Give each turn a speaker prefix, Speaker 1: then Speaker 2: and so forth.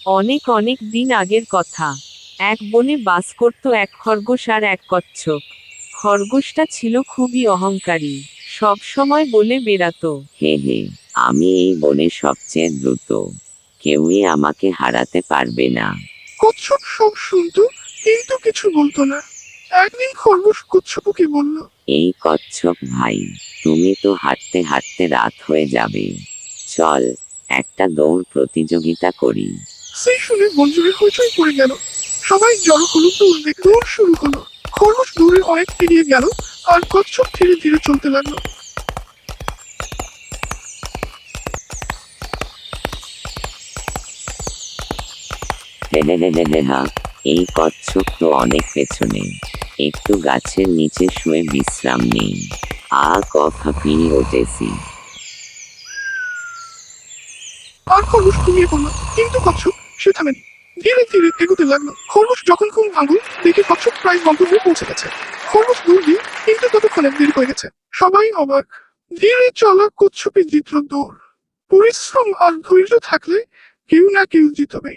Speaker 1: অনেক অনেক দিন আগের কথা। এক বনে বাস করত এক খরগোশ আর এক কচ্ছপ। খরগোশটা ছিল খুবই অহংকারী, সব সময় বলে বেড়াতো,
Speaker 2: হে হে, আমি এই বনে সবচেয়ে দ্রুত, কেউই আমাকে হারাতে পারবে না।
Speaker 3: কচ্ছপ সব শুনতো কিন্তু কিছু বলতো না। একদিন খরগোশ কচ্ছপকে বলল,
Speaker 2: এই কচ্ছপ ভাই, তুমি তো হাঁটতে হাঁটতে রাত হয়ে যাবে, চল একটা দৌড় প্রতিযোগিতা করি।
Speaker 3: সেই শুনে বনজুড়ে হইচই পড়ে গেল। সবাই জড়ো হলো দৌড় দেখতে। দৌড় শুরু হলো। খরগোশ দৌড়ে অনেক এগিয়ে গেল আর কচ্ছপ ধীরে ধীরে চলতে লাগলো।
Speaker 2: হে হে হে হে হে হা, এই কচ্ছপ তো অনেক পেছনে, একটু গাছের নিচে শুয়ে বিশ্রাম নেই। হাঁপিয়ে উঠেছি।
Speaker 3: আর খরগোশ ঘুমিয়ে পড়লো, কিন্তু কচ্ছপ সে থামেনি। ধীরে ধীরে এগোতে লাগলো। খরগোশ যখন ঘুম ভাঙল দেখে কচ্ছপ প্রায় গন্তব্যে পৌঁছে গেছে। খরগোশ দৌড় দিয়ে কিন্তু ততক্ষণে দেরি হয়ে গেছে। সবাই অবাক। ধীরে চলা কচ্ছপে জিতল দৌড়। পরিশ্রম আর ধৈর্য থাকলে কেউ না কেউ জিতবে।